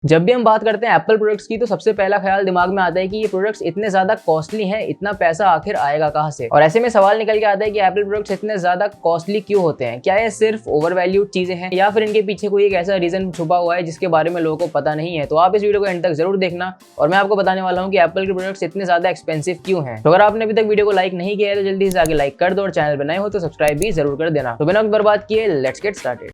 जब भी हम बात करते हैं एप्पल प्रोडक्ट्स की तो सबसे पहला ख्याल दिमाग में आता है कि ये प्रोडक्ट्स इतने ज्यादा कॉस्टली हैं, इतना पैसा आखिर आएगा कहाँ से। और ऐसे में सवाल निकल के आता है कि एप्पल प्रोडक्ट्स इतने ज्यादा कॉस्टली क्यों होते हैं। क्या ये सिर्फ ओवर वैल्यूड चीजें हैं या फिर इनके पीछे कोई एक ऐसा रीजन छुपा हुआ है जिसके बारे में लोगों को पता नहीं है। तो आप इस वीडियो को एंड तक जरूर देखना और मैं आपको बताने वाला हूँ कि एप्पल के प्रोडक्ट्स इतने ज्यादा एक्सपेंसिव क्यों हैं। तो अगर आपने अभी तक वीडियो को लाइक नहीं किया है तो जल्दी से आगे लाइक कर दो और चैनल पर नए हो तो सब्सक्राइब भी जरूर कर देना। तो बिना वक्त बर्बाद किए लेट्स गेट स्टार्टेड।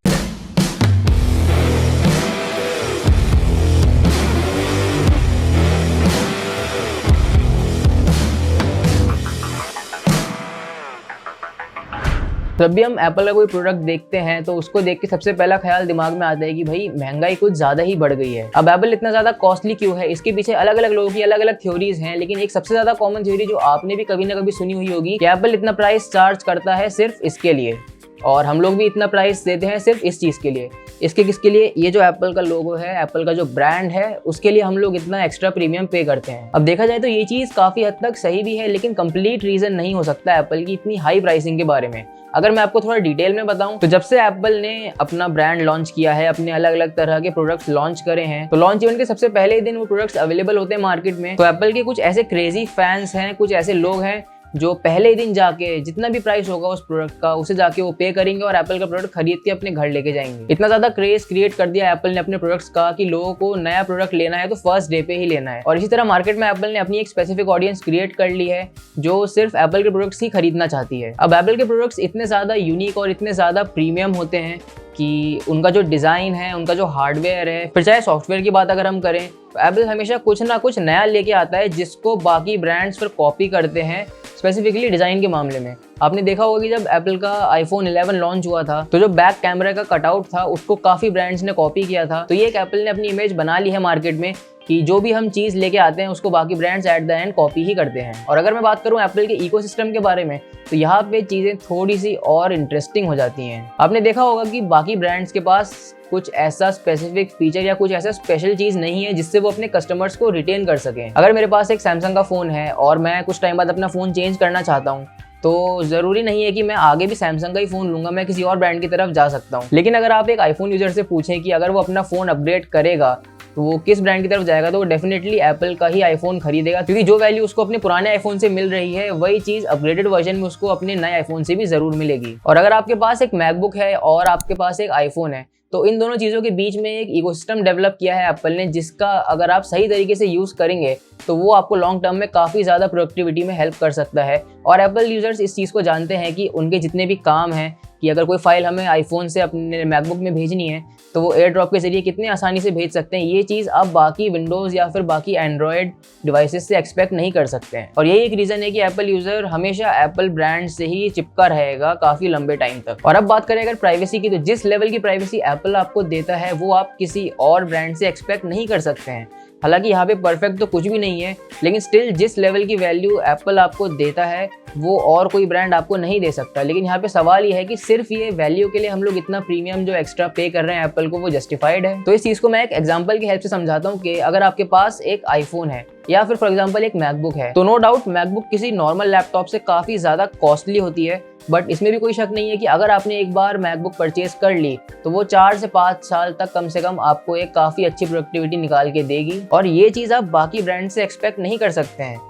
जब भी हम एप्पल का कोई प्रोडक्ट देखते हैं तो उसको देख के सबसे पहला ख्याल दिमाग में आता है कि भाई महंगाई कुछ ज्यादा ही बढ़ गई है। अब एप्पल इतना ज्यादा कॉस्टली क्यों है, इसके पीछे अलग अलग लोगों की अलग अलग थ्योरीज हैं, लेकिन एक सबसे ज्यादा कॉमन थ्योरी जो आपने भी कभी ना कभी सुनी हुई होगी कि एप्पल इतना प्राइस चार्ज करता है सिर्फ इसके लिए और हम लोग भी इतना प्राइस देते हैं सिर्फ इस चीज के लिए। इसके किसके लिए? ये जो एप्पल का लोगो है, एप्पल का जो ब्रांड है, उसके लिए हम लोग इतना एक्स्ट्रा प्रीमियम पे करते हैं। अब देखा जाए तो ये चीज काफी हद तक सही भी है, लेकिन कंप्लीट रीजन नहीं हो सकता एप्पल की इतनी हाई प्राइसिंग के बारे में। अगर मैं आपको थोड़ा डिटेल में बताऊं तो जब से एप्पल ने अपना ब्रांड लॉन्च किया है, अपने अलग अलग तरह के प्रोडक्ट्स लॉन्च करे हैं, तो लॉन्च इवेंट के सबसे पहले दिन वो प्रोडक्ट्स अवेलेबल होते हैं मार्केट में, तो एप्पल के कुछ ऐसे क्रेजी फैंस हैं, कुछ ऐसे लोग हैं जो पहले दिन जाके जितना भी प्राइस होगा उस प्रोडक्ट का उसे जाके वो पे करेंगे और एप्पल का प्रोडक्ट खरीद के अपने घर लेके जाएंगे। इतना ज्यादा क्रेज क्रिएट कर दिया एप्पल ने अपने प्रोडक्ट्स का कि लोगों को नया प्रोडक्ट लेना है तो फर्स्ट डे पे ही लेना है। और इसी तरह मार्केट में एप्पल ने अपनी एक स्पेसिफिक ऑडियंस क्रिएट कर ली है जो सिर्फ एप्पल के प्रोडक्ट्स ही खरीदना चाहती है। अब एप्पल के प्रोडक्ट्स इतने ज्यादा यूनिक और इतने ज्यादा प्रीमियम होते हैं कि उनका जो डिज़ाइन है, उनका जो हार्डवेयर है, फिर चाहे सॉफ्टवेयर की बात अगर हम करें तो एप्पल हमेशा कुछ ना कुछ नया लेके आता है जिसको बाकी ब्रांड्स फिर कॉपी करते हैं, स्पेसिफिकली डिज़ाइन के मामले में। आपने देखा होगा कि जब एप्पल का आईफोन 11 लॉन्च हुआ था तो जो बैक कैमरा का कटआउट था उसको काफ़ी ब्रांड्स ने कॉपी किया था। तो ये एक एप्पल ने अपनी इमेज बना ली है मार्केट में कि जो भी हम चीज़ लेके आते हैं उसको बाकी brands at the end copy ही करते हैं। और अगर मैं बात करूं एप्पल के इकोसिस्टम के बारे में तो यहाँ पे चीज़ें थोड़ी सी और इंटरेस्टिंग हो जाती हैं। आपने देखा होगा कि बाकी ब्रांड्स के पास कुछ ऐसा स्पेसिफिक फीचर या कुछ ऐसा स्पेशल चीज़ नहीं है जिससे वो अपने कस्टमर्स को रिटेन कर सकें। अगर मेरे पास एक सैमसंग का फ़ोन है और मैं कुछ टाइम बाद अपना फ़ोन चेंज करना चाहता हूँ तो ज़रूरी नहीं है कि मैं आगे भी सैमसंग का ही फ़ोन लूँगा, मैं किसी और ब्रांड की तरफ जा सकता हूँ। लेकिन अगर आप एक आईफोन यूज़र से पूछें कि अगर वो अपना फ़ोन अपग्रेड करेगा तो वो किस ब्रांड की तरफ जाएगा, तो वो डेफिनेटली एप्पल का ही आईफोन खरीदेगा, क्योंकि जो वैल्यू उसको अपने पुराने आईफोन से मिल रही है वही चीज़ अपग्रेडेड वर्जन में उसको अपने नए आईफोन से भी ज़रूर मिलेगी। और अगर आपके पास एक मैकबुक है और आपके पास एक आईफोन है तो इन दोनों चीज़ों के बीच में एक इकोसिस्टम डेवलप किया है एप्पल ने, जिसका अगर आप सही तरीके से यूज़ करेंगे तो वो आपको लॉन्ग टर्म में काफ़ी ज़्यादा प्रोडक्टिविटी में हेल्प कर सकता है। और एप्पल यूज़र्स इस चीज़ को जानते हैं कि उनके जितने भी काम हैं, कि अगर कोई फाइल हमें आईफोन से अपने मैकबुक में भेजनी है तो वो एयर ड्रॉप के जरिए कितने आसानी से भेज सकते हैं। ये चीज़ आप बाकी विंडोज़ या फिर बाकी एंड्रॉयड डिवाइसेस से एक्सपेक्ट नहीं कर सकते हैं। और यही एक रीज़न है कि एप्पल यूज़र हमेशा एप्पल ब्रांड से ही चिपका रहेगा काफ़ी लंबे टाइम तक। और अब बात करें अगर प्राइवेसी की, तो जिस लेवल की प्राइवेसी एप्पल आपको देता है वो आप किसी और ब्रांड से एक्सपेक्ट नहीं कर सकते हैं। हालांकि यहाँ पे परफेक्ट तो कुछ भी नहीं है, लेकिन स्टिल जिस लेवल की वैल्यू एप्पल आपको देता है वो और कोई ब्रांड आपको नहीं दे सकता। लेकिन यहाँ पे सवाल ये है कि सिर्फ ये वैल्यू के लिए हम लोग इतना प्रीमियम जो एक्स्ट्रा पे कर रहे हैं एप्पल को, वो जस्टिफाइड है? तो इस चीज़ को मैं एक एग्जांपल की हेल्प से समझाता हूँ कि अगर आपके पास एक आईफोन है या फिर फॉर एग्जांपल एक मैकबुक है तो नो डाउट मैकबुक किसी नॉर्मल लैपटॉप से काफ़ी ज़्यादा कॉस्टली होती है, बट इसमें भी कोई शक नहीं है कि अगर आपने एक बार मैकबुक परचेज कर ली तो वो 4 से 5 साल तक कम से कम आपको एक काफ़ी अच्छी प्रोडक्टिविटी निकाल के देगी। और ये चीज़ आप बाकी ब्रांड से एक्सपेक्ट नहीं कर सकते हैं।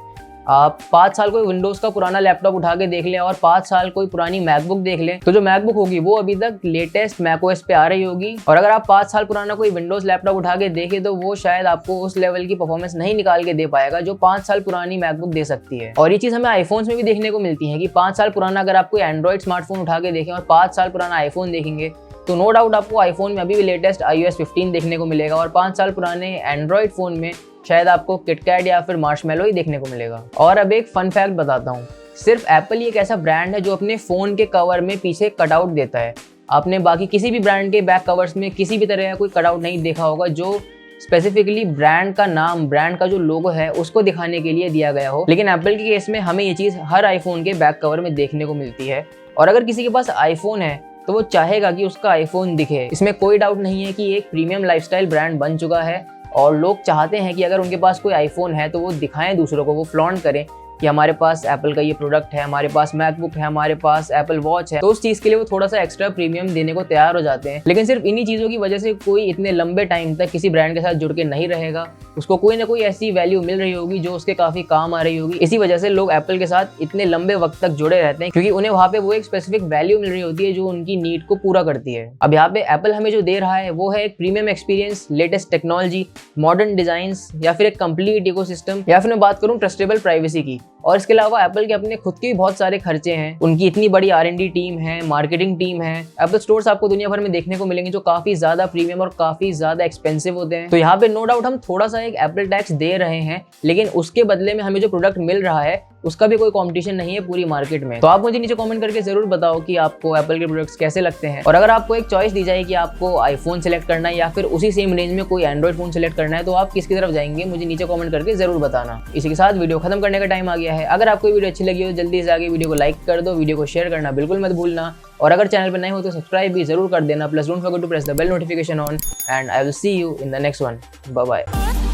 आप 5 साल कोई विंडोज़ का पुराना लैपटॉप उठा के देख लें और 5 साल कोई पुरानी मैकबुक देख लें तो जो मैकबुक होगी वो अभी तक लेटेस्ट मैकओएस पे आ रही होगी। और अगर आप 5 साल पुराना कोई विंडोज़ लैपटॉप उठा के देखें तो वो शायद आपको उस लेवल की परफॉर्मेंस नहीं निकाल के दे पाएगा जो 5 साल पुरानी मैकबुक दे सकती है। और ये चीज़ हमें आईफोन्स में भी देखने को मिलती है कि 5 साल पुराना अगर आप कोई एंड्रॉइड स्मार्टफोन उठा के देखें और 5 साल पुराना आईफोन देखेंगे तो नो डाउट आपको आईफोन में अभी भी लेटेस्ट iOS 15 देखने को मिलेगा और 5 साल पुराने एंड्रॉइड फ़ोन में शायद आपको किटकैट या फिर मार्शमेलो ही देखने को मिलेगा। और अब एक फन फैक्ट बताता हूँ, सिर्फ एप्पल ही एक ऐसा ब्रांड है जो अपने फ़ोन के कवर में पीछे कटआउट देता है। आपने बाकी किसी भी ब्रांड के बैक कवर्स में किसी भी तरह का कोई कटआउट नहीं देखा होगा जो स्पेसिफिकली ब्रांड का नाम, ब्रांड का जो लोगो है उसको दिखाने के लिए दिया गया हो। लेकिन एप्पल के केस में हमें ये चीज़ हर आईफोन के बैक कवर में देखने को मिलती है। और अगर किसी के पास आईफोन है तो वो चाहेगा कि उसका आईफोन दिखे। इसमें कोई डाउट नहीं है कि एक प्रीमियम लाइफस्टाइल ब्रांड बन चुका है और लोग चाहते हैं कि अगर उनके पास कोई आईफोन है तो वो दिखाएं दूसरों को, वो फ्लॉन्ट करें कि हमारे पास एप्पल का ये प्रोडक्ट है, हमारे पास मैकबुक है, हमारे पास एप्पल वॉच है, तो उस चीज के लिए वो थोड़ा सा एक्स्ट्रा प्रीमियम देने को तैयार हो जाते हैं। लेकिन सिर्फ इन्हीं चीजों की वजह से कोई इतने लंबे टाइम तक किसी ब्रांड के साथ जुड़ के नहीं रहेगा। उसको कोई ना कोई ऐसी वैल्यू मिल रही होगी जो उसके काफी काम आ रही होगी। इसी वजह से लोग एप्पल के साथ इतने लंबे वक्त तक जुड़े रहते हैं, क्योंकि उन्हें वहां पे वो एक स्पेसिफिक वैल्यू मिल रही होती है जो उनकी नीड को पूरा करती है। अब यहाँ पे एप्पल हमें जो दे रहा है वो है एक premium experience, latest technology, modern designs, या फिर एक कंप्लीट इकोसिस्टम, या फिर मैं बात करूं ट्रस्टेबल प्राइवेसी की। और इसके अलावा एप्पल के अपने खुद के भी बहुत सारे खर्चे हैं। उनकी इतनी बड़ी R&D टीम है, मार्केटिंग टीम है। एप्पल स्टोर्स आपको दुनिया भर में देखने को मिलेंगे जो काफी ज्यादा प्रीमियम और काफी ज्यादा एक्सपेंसिव होते हैं। तो यहाँ पे नो डाउट हम थोड़ा सा एक एप्पल टैक्स दे रहे हैं, लेकिन उसके बदले में हमें जो प्रोडक्ट मिल रहा है उसका भी कोई कंपटीशन नहीं है पूरी मार्केट में। तो आप मुझे नीचे कमेंट करके जरूर बताओ कि आपको एप्पल के प्रोडक्ट्स कैसे लगते हैं। और अगर आपको एक चॉइस दी जाए कि आपको आईफोन सेलेक्ट करना है या फिर उसी सेम रेंज में कोई एंड्रॉइड फोन सेलेक्ट करना है, तो आप किसकी तरफ जाएंगे मुझे नीचे कमेंट करके जरूर बताना। इसी के साथ वीडियो खत्म करने का टाइम आ गया है। अगर आपको वीडियो अच्छी लगी हो जल्दी से आगे वीडियो को लाइक कर दो, वीडियो को शेयर करना बिल्कुल मत भूलना, और अगर चैनल पर नए हो तो सब्सक्राइब भी जरूर कर देना। Plus don't forget to press the bell notification on, and I will see you in the next one. Bye bye.